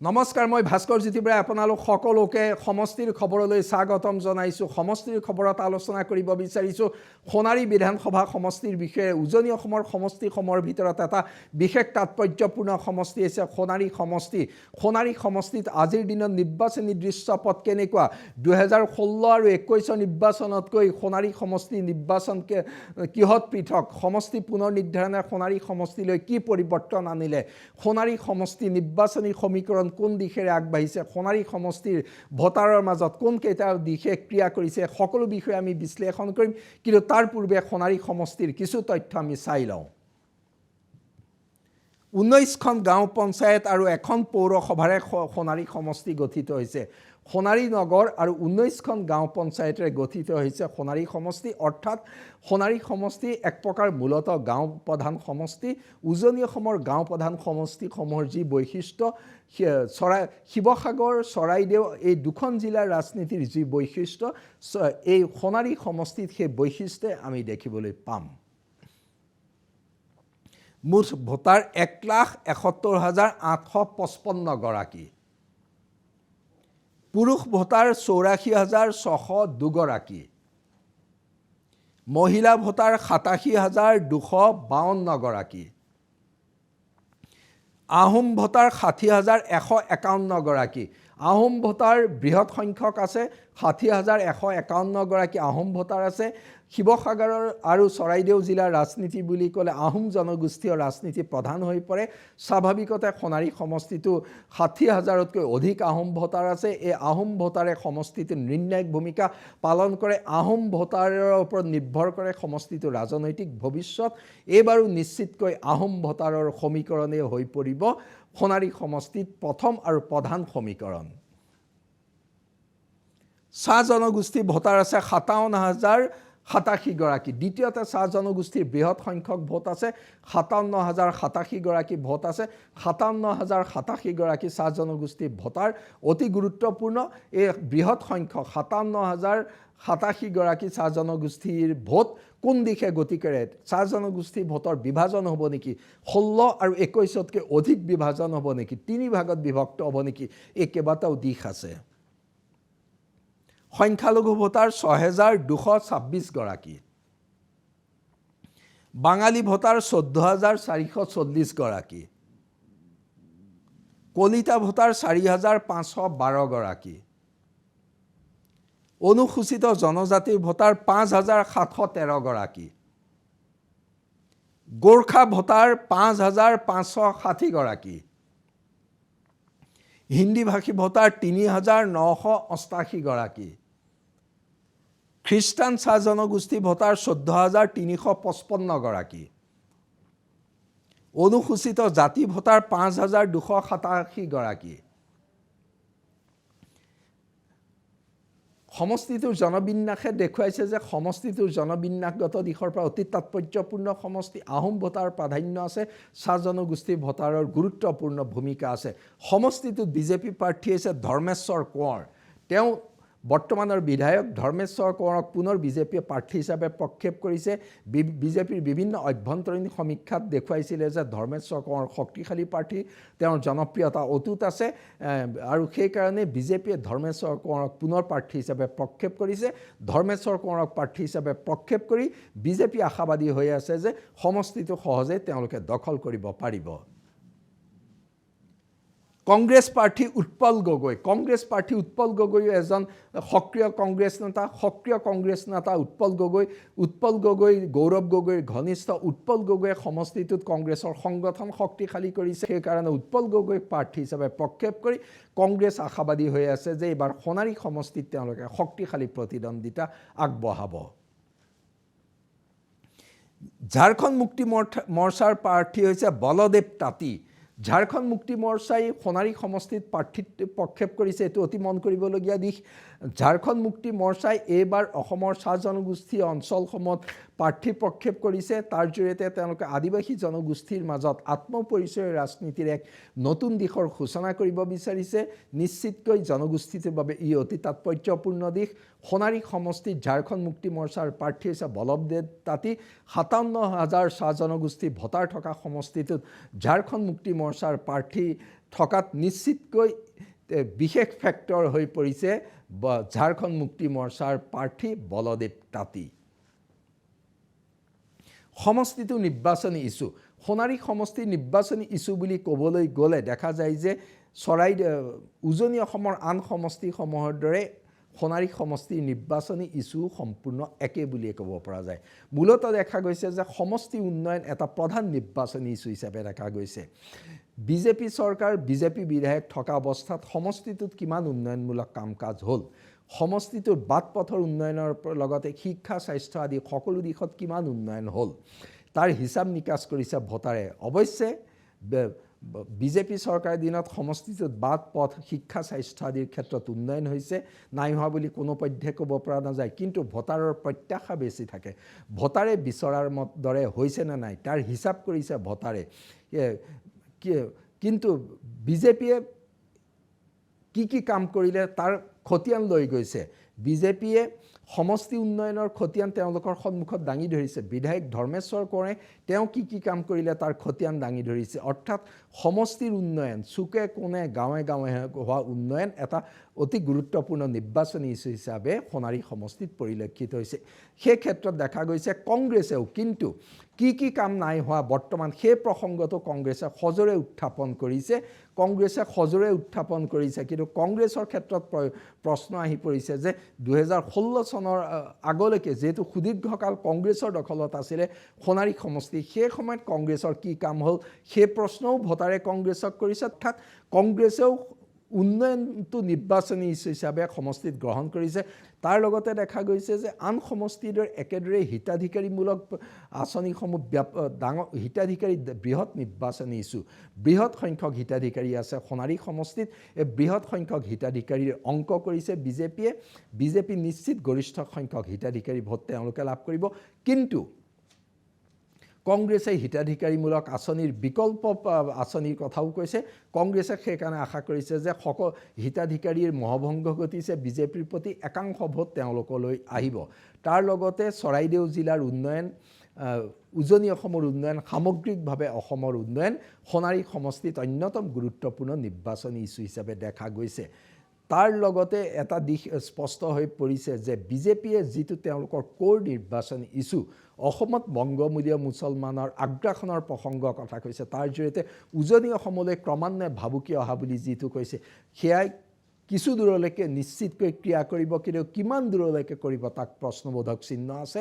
নমস্কাৰ মই ভাস্কৰ জ্যোতিবৰাই আপোনালোক সকলোকে সমষ্টিৰ খবৰলৈ স্বাগতম জনাইছোঁ। সমষ্টিৰ খবৰত আলোচনা কৰিব বিচাৰিছোঁ সোণাৰী বিধানসভা সমষ্টিৰ বিষয়ে। উজনি অসমৰ সমষ্টিসমূহৰ ভিতৰত এটা বিশেষ তাৎপৰ্যপূৰ্ণ সমষ্টি আছে সোণাৰী সমষ্টি। সোণাৰী সমষ্টিত আজিৰ দিনত নিৰ্বাচনী দৃশ্যপট কেনেকুৱা? 2016 আৰু 21 নিৰ্বাচনতকৈ সোণাৰী সমষ্টি নিৰ্বাচন কিহত পৃথক? সমষ্টি পুনৰ নিৰ্ধাৰণে সোণাৰী সমষ্টিলৈ কি পৰিৱৰ্তন আনিলে? সোণাৰী সমষ্টি নিৰ্বাচনী সমীকৰণ কোন দিশেৰে আগবাঢ়িছে? সোণাৰী সমষ্টিৰ ভোটাৰৰ মাজত কোন কেইটা দিশে ক্ৰিয়া কৰিছে? সকলো বিষয়ে আমি বিশ্লেষণ কৰিম, কিন্তু তাৰ পূৰ্বে সোণাৰী সমষ্টিৰ কিছু তথ্য আমি চাই লওঁ। 19খন গাঁও পঞ্চায়ত আৰু এখন পৌৰসভাৰে সোণাৰী সমষ্টি গঠিত হৈছে। সোণাৰী নগৰ আৰু 19খন গাঁও পঞ্চায়তেৰে গঠিত হৈছে সোণাৰী সমষ্টি। অৰ্থাৎ সোণাৰী সমষ্টি এক প্ৰকাৰ মূলতঃ গাঁও প্ৰধান সমষ্টি। উজনি অসমৰ গাঁও প্ৰধান সমষ্টিসমূহৰ যি বৈশিষ্ট্য, শিৱসাগৰ চৰাইদেউ এই দুখন জিলাৰ ৰাজনীতিৰ যি বৈশিষ্ট্য, এই সোণাৰী সমষ্টিত সেই বৈশিষ্ট্য আমি দেখিবলৈ পাম। মুঠ ভোটাৰ 1,71,855 গৰাকী। পুৰুষ ভোটাৰ 84,602 গৰাকী। মহিলা ভোটাৰ 87,252 গৰাকী। আহোম ভোটাৰ 60,151 গৰাকী। আহোম ভোটাৰ বৃহৎ সংখ্যক আছে, 60,151 গৰাকী আহোম ভোটাৰ আছে। শিৱসাগৰৰ আৰু চৰাইদেউ জিলাৰ ৰাজনীতি বুলি ক'লে আহোম জনগোষ্ঠীয় ৰাজনীতি প্ৰধান হৈ পৰে। স্বাভাৱিকতে সোণাৰী সমষ্টিটো 60,000তকৈ অধিক আহোম ভোটাৰ আছে। এই আহোম ভোটাৰে সমষ্টিটোৰ নিৰ্ণায়ক ভূমিকা পালন কৰে। আহোম ভোটাৰৰ ওপৰত নিৰ্ভৰ কৰে সমষ্টিটোৰ ৰাজনৈতিক ভৱিষ্যত। এইবাৰো নিশ্চিতকৈ আহোম ভোটাৰৰ সমীকৰণে হৈ পৰিব সোণাৰী সমষ্টিত প্ৰথম আৰু প্ৰধান সমীকৰণ। চাহ জনগোষ্ঠীৰ ভোটাৰ আছে 57,087 গৰাকী। দ্বিতীয়তে চাহ জনগোষ্ঠীৰ বৃহৎ সংখ্যক ভোট আছে, 57,087 গৰাকী ভোট আছে। 57,087 গৰাকী চাহ জনগোষ্ঠীৰ ভোটাৰ অতি গুৰুত্বপূৰ্ণ। এই বৃহৎ সংখ্যক 57,087 গৰাকী চাহ জনগোষ্ঠীৰ ভোট কোন দিশে গতি কৰে? চাহ জনগোষ্ঠীৰ ভোটৰ বিভাজন হ'ব নেকি? 16 আৰু 21তকৈ অধিক বিভাজন হ'ব নেকি? 3 ভাগত বিভক্ত হ'ব নেকি? এই কেইবাটাও দিশ আছে। সংখ্যালঘু ভোটাৰ 6,226 গৰাকী। বাঙালী ভোটাৰ 14,440 গৰাকী। কলিতা ভোটাৰ 4,512 গৰাকী। অনুসূচিত জনজাতিৰ ভোটাৰ 5,713 গৰাকী। গোৰ্খা ভোটাৰ 5,560 গৰাকী। হিন্দী ভাষী ভোটাৰ 3,988 গৰাকী। খ্ৰীষ্টান চাহ জনগোষ্ঠী ভোটাৰ 14,355 গৰাকী। অনুসূচিত জাতি ভোটাৰ 5,287 গৰাকী। সমষ্টিটোৰ জনবিন্যাসে দেখুৱাইছে যে সমষ্টিটোৰ জনবিন্যাসগত দিশৰ পৰা অতি তাৎপৰ্যপূৰ্ণ সমষ্টি। আহোম ভোটাৰ প্ৰাধান্য আছে, চাহ জনগোষ্ঠীৰ ভোটাৰৰ গুৰুত্বপূৰ্ণ ভূমিকা আছে। সমষ্টিটোত বিজেপি প্ৰাৰ্থী হৈছে ধৰ্মেশ্বৰ কোঁৱৰ। তেওঁ বৰ্তমানৰ বিধায়ক ধৰ্মেশ্বৰ কোঁৱৰক পুনৰ বিজেপিয়ে প্ৰাৰ্থী হিচাপে প্ৰক্ষেপ কৰিছে। বিজেপিৰ বিভিন্ন অভ্যন্তৰীণ সমীক্ষাত দেখুৱাইছিলে যে ধৰ্মেশ্বৰ কোঁৱৰ শক্তিশালী প্ৰাৰ্থী, তেওঁৰ জনপ্ৰিয়তা অটুট আছে, আৰু সেইকাৰণে বিজেপিয়ে ধৰ্মেশ্বৰ কোঁৱৰক পুনৰ প্ৰাৰ্থী হিচাপে প্ৰক্ষেপ কৰিছে। ধৰ্মেশ্বৰ কোঁৱৰক প্ৰাৰ্থী হিচাপে প্ৰক্ষেপ কৰি বিজেপি আশাবাদী হৈ আছে যে সমষ্টিটো সহজে তেওঁলোকে দখল কৰিব পাৰিব। কংগ্ৰেছ প্ৰাৰ্থী উৎপল গগৈ। কংগ্ৰেছ প্ৰাৰ্থী উৎপল গগৈও এজন সক্ৰিয় কংগ্ৰেছ নেতা। সক্ৰিয় কংগ্ৰেছ নেতা উৎপল গগৈ। উৎপল গগৈ গৌৰৱ গগৈৰ ঘনিষ্ঠ। উৎপল গগৈয়ে সমষ্টিটোত কংগ্ৰেছৰ সংগঠন শক্তিশালী কৰিছে। সেইকাৰণে উৎপল গগৈক প্ৰাৰ্থী হিচাপে প্ৰক্ষেপ কৰি কংগ্ৰেছ আশাবাদী হৈ আছে যে এইবাৰ সোণাৰী সমষ্টিত তেওঁলোকে শক্তিশালী প্ৰতিদ্বন্দ্বিতা আগবঢ়াব। ঝাৰখণ্ড মুক্তি মৰ্চাৰ প্ৰাৰ্থী হৈছে বলদেৱ তাঁতী। ঝাৰখণ্ড মুক্তি মৰ্চাই সোণাৰী সমষ্টিত প্ৰাৰ্থীত্ব প্ৰক্ষেপ কৰিছে, এইটো অতি মন কৰিবলগীয়া দিশ। ঝাৰখণ্ড মুক্তি মৰ্চাই এইবাৰ অসমৰ চাহ জনগোষ্ঠী অঞ্চলসমূহত প্ৰাৰ্থী প্ৰক্ষেপ কৰিছে। তাৰ জৰিয়তে তেওঁলোকে আদিবাসী জনগোষ্ঠীৰ মাজত আত্মপৰিচয়ৰ ৰাজনীতিৰ এক নতুন দিশৰ সূচনা কৰিব বিচাৰিছে। নিশ্চিতকৈ জনগোষ্ঠীটোৰ বাবে ই অতি তাৎপৰ্যপূৰ্ণ দিশ। সোণাৰী সমষ্টিত ঝাৰখণ্ড মুক্তি মৰ্চাৰ প্ৰাৰ্থী হৈছে বলৱদেৱ তাঁতী। 57,000 চাহ জনগোষ্ঠী ভোটাৰ থকা সমষ্টিটোত ঝাৰখণ্ড মুক্তি মৰ্চাৰ প্ৰাৰ্থী থকাত নিশ্চিতকৈ বিশেষ ফেক্টৰ হৈ পৰিছে ঝাৰখণ্ড মুক্তি মৰ্চাৰ প্ৰাৰ্থী বলদেৱ তাঁতী। সমষ্টিটো নিৰ্বাচনী ইছ্যু। সোণাৰী সমষ্টিৰ নিৰ্বাচনী ইছ্যু বুলি ক'বলৈ গ'লে দেখা যায় যে উজনি অসমৰ আন সমষ্টিসমূহৰ দৰে সোণাৰী সমষ্টিৰ নিৰ্বাচনী ইছ্যু সম্পূৰ্ণ একে বুলিয়ে ক'ব পৰা যায়। মূলতঃ দেখা গৈছে যে সমষ্টি উন্নয়ন এটা প্ৰধান নিৰ্বাচনী ইছ্যু হিচাপে দেখা গৈছে। বিজেপি চৰকাৰ, বিজেপি বিধায়ক থকা অৱস্থাত সমষ্টিটোত কিমান উন্নয়নমূলক কাম কাজ হ'ল, সমষ্টিটোৰ বাট পথৰ উন্নয়নৰ লগতে শিক্ষা, স্বাস্থ্য আদি সকলো দিশত কিমান উন্নয়ন হ'ল তাৰ হিচাপ নিকাচ কৰিছে ভোটাৰে। অৱশ্যে বিজেপি চৰকাৰৰ দিনত সমষ্টিটোত বাট পথ, শিক্ষা, স্বাস্থ্য আদিৰ ক্ষেত্ৰত উন্নয়ন হৈছে, নাই হোৱা বুলি কোনো পধ্যে ক'ব পৰা নাযায়। কিন্তু ভোটাৰৰ প্ৰত্যাশা বেছি থাকে। ভোটাৰে বিচৰাৰ দৰে হৈছে নে নাই তাৰ হিচাপ কৰিছে ভোটাৰে। কিন্তু বিজেপিয়ে কি কাম কৰিলে তাৰ খতিয়ান লৈ গৈছে। বিজেপিয়ে সমষ্টি উন্নয়নৰ খতিয়ান তেওঁলোকৰ সন্মুখত দাঙি ধৰিছে। বিধায়ক ধৰ্মেশ্বৰ কোঁৱৰে তেওঁ কি কাম কৰিলে তাৰ খতিয়ান দাঙি ধৰিছে। অৰ্থাৎ সমষ্টিৰ উন্নয়ন, চুকে কোণে গাঁৱে গাঁৱে হোৱা উন্নয়ন এটা অতি গুৰুত্বপূৰ্ণ নিৰ্বাচনী ইছ্যু হিচাপে সোণাৰী সমষ্টিত পৰিলক্ষিত হৈছে। সেই ক্ষেত্ৰত দেখা গৈছে কংগ্ৰেছেও কিন্তু কি কাম নাই হোৱা বৰ্তমান সেই প্ৰসংগটো কংগ্ৰেছে সজোৰে উত্থাপন কৰিছে। কিন্তু কংগ্ৰেছৰ ক্ষেত্ৰত প্ৰশ্ন আহি পৰিছে যে 2016 চনৰ আগলৈকে যিহেতু সুদীৰ্ঘকাল কংগ্ৰেছৰ দখলত আছিলে সোণাৰী সমষ্টি, সেই সময়ত কংগ্ৰেছৰ কি কাম হ'ল সেই প্ৰশ্নও ভোটাৰে কংগ্ৰেছক কৰিছে। অৰ্থাৎ কংগ্ৰেছেও উন্নয়নটো নিৰ্বাচনী ইছ্যু হিচাপে সমষ্টিত গ্ৰহণ কৰিছে। তাৰ লগতে দেখা গৈছে যে আন সমষ্টিৰ দৰে একেদৰে হিতাধিকাৰীমূলক আঁচনিসমূহ হিতাধিকাৰী বৃহৎ নিৰ্বাচনী ইছ্যু। বৃহৎ সংখ্যক হিতাধিকাৰী আছে সোণাৰী সমষ্টিত। এই বৃহৎ সংখ্যক হিতাধিকাৰীৰ অংক কৰিছে বিজেপিয়ে। বিজেপি নিশ্চিত গৰিষ্ঠ সংখ্যক হিতাধিকাৰী ভোট তেওঁলোকে লাভ কৰিব। কিন্তু কংগ্ৰেছে হিতাধিকাৰীমূলক আঁচনিৰ বিকল্প আঁচনিৰ কথাও কৈছে। কংগ্ৰেছে সেইকাৰণে আশা কৰিছে যে হিতাধিকাৰীৰ মহভংগ ঘটিছে বিজেপিৰ প্ৰতি, একাংশ ভোট তেওঁলোকলৈ আহিব। তাৰ লগতে চৰাইদেউ জিলাৰ উন্নয়ন, উজনি অসমৰ উন্নয়ন, সামগ্ৰিকভাৱে অসমৰ উন্নয়ন সোণাৰী সমষ্টিত অন্যতম গুৰুত্বপূৰ্ণ নিৰ্বাচনী ইছ্যু হিচাপে দেখা গৈছে। তাৰ লগতে এটা দিশ স্পষ্ট হৈ পৰিছে যে বিজেপিয়ে যিটো তেওঁলোকৰ কোৰ নিৰ্বাচনী ইছ্যু, অসমত বংগমূলীয় মুছলমানৰ আগ্ৰাসনৰ প্ৰসংগৰ কথা কৈছে, তাৰ জৰিয়তে উজনি অসমলৈ ক্ৰমান্বয়ে ভাবুকি অহা বুলি যিটো কৈছে সেয়াই কিছু দূৰলৈকে নিশ্চিতকৈ ক্ৰিয়া কৰিব। কিন্তু কিমান দূৰলৈকে কৰিব তাক প্ৰশ্নবোধক চিহ্ন আছে।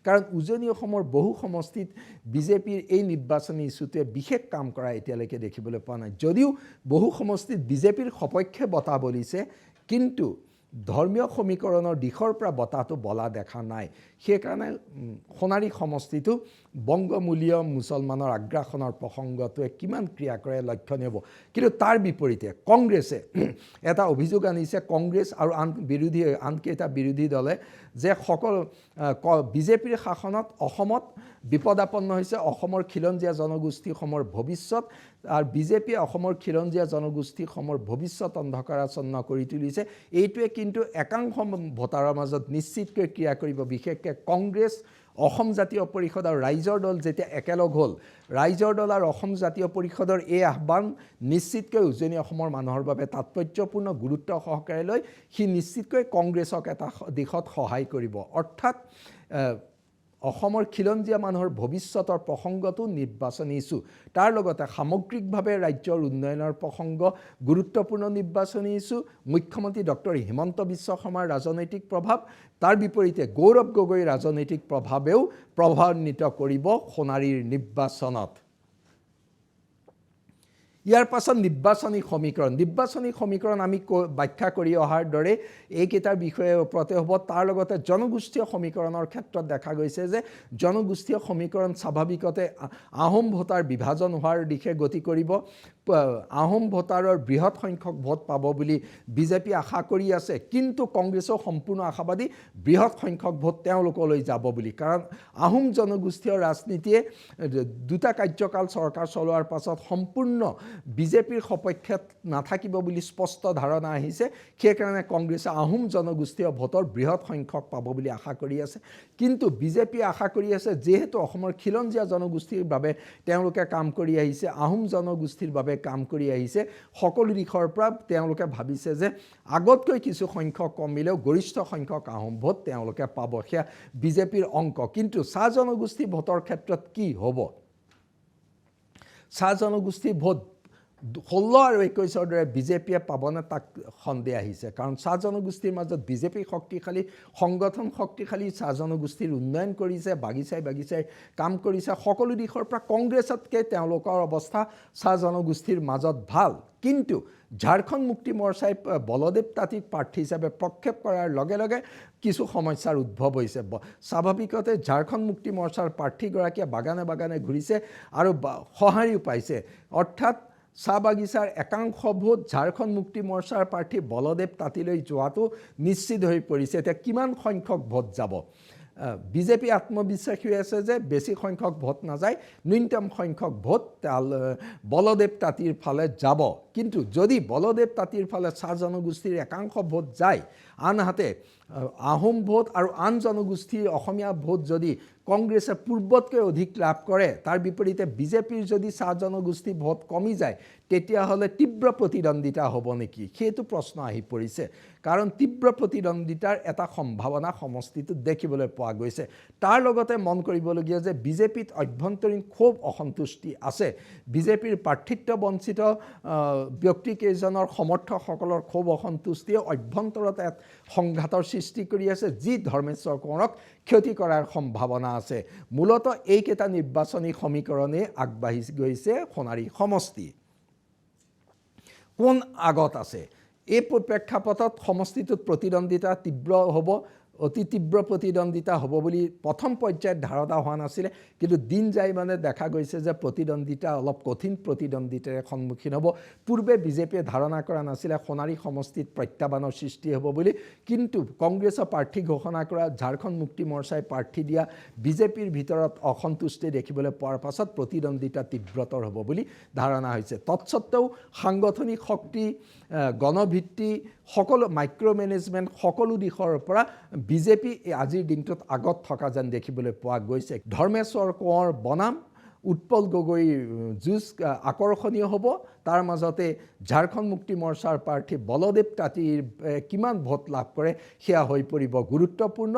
কাৰণ উজনি অসমৰ বহু সমষ্টিত বিজেপিৰ এই নিৰ্বাচনী ইছ্যুটোৱে বিশেষ কাম কৰা এতিয়ালৈকে দেখিবলৈ পোৱা নাই। যদিও বহু সমষ্টিত বিজেপিৰ সপক্ষে বঁটা বলিছে, কিন্তু ধৰ্মীয় সমীকৰণৰ দিশৰ পৰা বঁটাটো বলা দেখা নাই। সেইকাৰণে সোণাৰী সমষ্টিটো বংগমূলীয় মুছলমানৰ আগ্ৰাসনৰ প্ৰসংগটোৱে কিমান ক্ৰিয়া কৰে লক্ষণীয় হ'ব। কিন্তু তাৰ বিপৰীতে কংগ্ৰেছে এটা অভিযোগ আনিছে, কংগ্ৰেছ আৰু আনকেইটা বিৰোধী দলে যে বিজেপিৰ শাসনত অসমত বিপদাপন্ন হৈছে অসমৰ খিলঞ্জীয়া জনগোষ্ঠীসমূহৰ ভৱিষ্যত। আৰু বিজেপিয়ে অসমৰ খিলঞ্জীয়া জনগোষ্ঠীসমূহৰ ভৱিষ্যত অন্ধকাৰাচ্ছন্ন কৰি তুলিছে। এইটোৱে কিন্তু একাংশ ভোটাৰৰ মাজত নিশ্চিতকৈ ক্ৰিয়া কৰিব। বিশেষকৈ কংগ্ৰেছ, অসম জাতীয় পৰিষদ আৰু ৰাইজৰ দল যেতিয়া একেলগ হ'ল, ৰাইজৰ দল আৰু অসম জাতীয় পৰিষদৰ এই আহ্বান নিশ্চিতকৈ উজনি অসমৰ মানুহৰ বাবে তাৎপৰ্যপূৰ্ণ গুৰুত্ব সহকাৰে লৈ সি নিশ্চিতকৈ কংগ্ৰেছক এটা দিশত সহায় কৰিব। অৰ্থাৎ অসমৰ খিলঞ্জীয়া মানুহৰ ভৱিষ্যতৰ প্ৰসংগটো নিৰ্বাচনী ইছ্যু। তাৰ লগতে সামগ্ৰিকভাৱে ৰাজ্যৰ উন্নয়নৰ প্ৰসংগ গুৰুত্বপূৰ্ণ নিৰ্বাচনী ইছ্যু। মুখ্যমন্ত্ৰী ডক্টৰ হিমন্ত বিশ্ব শৰ্মাৰ ৰাজনৈতিক প্ৰভাৱ, তাৰ বিপৰীতে গৌৰৱ গগৈৰ ৰাজনৈতিক প্ৰভাৱেও প্ৰভাৱান্বিত কৰিব সোণাৰীৰ নিৰ্বাচনত। ইয়াৰ পাছত নিৰ্বাচনী সমীকৰণ আমি ব্যাখ্যা কৰি অহাৰ দৰে এইকেইটাৰ বিষয়ে ওপৰতে হ'ব। তাৰ লগতে জনগোষ্ঠীয় সমীকৰণৰ ক্ষেত্ৰত দেখা গৈছে যে জনগোষ্ঠীয় সমীকৰণ স্বাভাৱিকতে আহোম ভোটাৰ বিভাজন হোৱাৰ দিশে গতি কৰিব। আহোম ভোটাৰৰ বৃহৎ সংখ্যক ভোট পাব বুলি বিজেপি আশা কৰি আছে, কিন্তু কংগ্ৰেছেও সম্পূৰ্ণ আশাবাদী বৃহৎ সংখ্যক ভোট তেওঁলোকলৈ যাব বুলি। কাৰণ আহোম জনগোষ্ঠীয় ৰাজনীতিয়ে দুটা কাৰ্যকাল চৰকাৰ চলোৱাৰ পাছত সম্পূৰ্ণ বিজেপিৰ সপক্ষে নাথাকিব বুলি স্পষ্ট ধাৰণা আহিছে। সেইকাৰণে কংগ্ৰেছে আহোম জনগোষ্ঠীয় ভোটৰ বৃহৎ সংখ্যক পাব বুলি আশা কৰি আছে। কিন্তু বিজেপিয়ে আশা কৰি আছে যিহেতু অসমৰ খিলঞ্জীয়া জনগোষ্ঠীৰ বাবে তেওঁলোকে কাম কৰি আহিছে, আহোম জনগোষ্ঠীৰ বাবে কাম কৰি আহিছে, সকলো দিশৰ পৰা তেওঁলোকে ভাবিছে যে আগতকৈ কিছু সংখ্যক কমিলেও গৰিষ্ঠ সংখ্যক আহোম ভোট তেওঁলোকে পাব। সেয়া বিজেপিৰ অংক। কিন্তু চাহ জনগোষ্ঠী ভোটৰ ক্ষেত্ৰত কি হ'ব? চাহ জনগোষ্ঠী ভোট 16 আৰু 21 দৰে বিজেপিয়ে পাবনে তাক সন্দেহ আহিছে। কাৰণ চাহ জনগোষ্ঠীৰ মাজত বিজেপি শক্তিশালী, সংগঠন শক্তিশালী, চাহ জনগোষ্ঠীৰ উন্নয়ন কৰিছে, বাগিচাই বাগিচাই কাম কৰিছে, সকলো দিশৰ পৰা কংগ্ৰেছতকৈ তেওঁলোকৰ অৱস্থা চাহ জনগোষ্ঠীৰ মাজত ভাল। কিন্তু ঝাৰখণ্ড মুক্তি মৰ্চাই বলদেৱ তাঁতীক প্ৰাৰ্থী হিচাপে প্ৰক্ষেপ কৰাৰ লগে লগে কিছু সমস্যাৰ উদ্ভৱ হৈছে। স্বাভাৱিকতে ঝাৰখণ্ড মুক্তি মৰ্চাৰ প্ৰাৰ্থীগৰাকীয়ে বাগানে বাগানে ঘূৰিছে আৰু সঁহাৰিও পাইছে। অৰ্থাৎ চাহ বাগিচাৰ একাংশ ভোট ঝাৰখণ্ড মুক্তি মৰ্চাৰ প্ৰাৰ্থী বলদেৱ তাঁতীলৈ যোৱাটো নিশ্চিত হৈ পৰিছে। এতিয়া কিমান সংখ্যক ভোট যাব? বিজেপি আত্মবিশ্বাসী হৈ আছে যে বেছি সংখ্যক ভোট নাযায়, ন্যূনতম সংখ্যক ভোট বলদেৱ তাঁতীৰ ফালে যাব। কিন্তু যদি বলদেৱ তাঁতীৰ ফালে চাহ জনগোষ্ঠীৰ একাংশ ভোট যায়, আনহাতে আহোম ভোট আৰু আন জনগোষ্ঠীৰ অসমীয়া ভোট যদি কংগ্ৰেছে পূৰ্বতকৈ অধিক লাভ কৰে, তাৰ বিপৰীতে বিজেপিৰ যদি চাহ জনগোষ্ঠী ভোট কমি যায়, তেতিয়াহ'লে তীব্ৰ প্ৰতিদ্বন্দ্বিতা হ'ব নেকি? সেইটো প্ৰশ্ন আহি পৰিছে। কাৰণ তীব্ৰ প্ৰতিদ্বন্দ্বিতাৰ এটা সম্ভাৱনা সমষ্টিটোত দেখিবলৈ পোৱা গৈছে। তাৰ লগতে মন কৰিবলগীয়া যে বিজেপিত অভ্যন্তৰীণ খুব অসন্তুষ্টি আছে। বিজেপিৰ প্ৰাৰ্থিত্ব বঞ্চিত ব্যক্তিকেইজনৰ সমৰ্থকসকলৰ খুব অসন্তুষ্টিয়ে অভ্যন্তৰত এক সংঘাতৰ সৃষ্টি কৰি আছে, যি ধৰ্মেশ্বৰ কোঁৱৰক ক্ষতি কৰাৰ সম্ভাৱনা আছে। মূলতঃ এইকেইটা নিৰ্বাচনী সমীকৰণে আগবাঢ়ি গৈছে সোণাৰী সমষ্টি। কোন আগত আছে? এই প্ৰেক্ষাপটত সমষ্টিটোত প্ৰতিদ্বন্দ্বিতা তীব্ৰ হ'ব, অতি তীব্ৰ প্ৰতিদ্বন্দ্বিতা হ'ব বুলি প্ৰথম পৰ্যায়ত ধাৰণা হোৱা নাছিলে। কিন্তু দিন যাই মানে দেখা গৈছে যে প্ৰতিদ্বন্দ্বিতা অলপ কঠিন প্ৰতিদ্বন্দ্বিতাৰে সন্মুখীন হ'ব। পূৰ্বে বিজেপিয়ে ধাৰণা কৰা নাছিলে সোণাৰী সমষ্টিত প্ৰত্যাহ্বানৰ সৃষ্টি হ'ব বুলি। কিন্তু কংগ্ৰেছৰ প্ৰাৰ্থী ঘোষণা কৰা, ঝাৰখণ্ড মুক্তি মৰ্চাই প্ৰাৰ্থী দিয়া বিজেপিৰ ভিতৰত অসন্তুষ্টি দেখিবলৈ পোৱাৰ পাছত প্ৰতিদ্বন্দ্বিতা তীব্ৰতৰ হ'ব বুলি ধাৰণা হৈছে। তৎসত্ত্বেও সাংগঠনিক শক্তি, গণভিত্তি, সকলো মাইক্ৰ' মেনেজমেণ্ট, সকলো দিশৰ পৰা বিজেপি আজিৰ দিনটোত আগত থকা যেন দেখিবলৈ পোৱা গৈছে। ধৰ্মেশ্বৰ কোঁৱৰ বনাম উৎপল গগৈৰ যুঁজ আকৰ্ষণীয় হ'ব। তাৰ মাজতে ঝাৰখণ্ড মুক্তি মৰ্চাৰ প্ৰাৰ্থী বলদেৱ তাঁতীৰ কিমান ভোট লাভ কৰে সেয়া হৈ পৰিব গুৰুত্বপূৰ্ণ।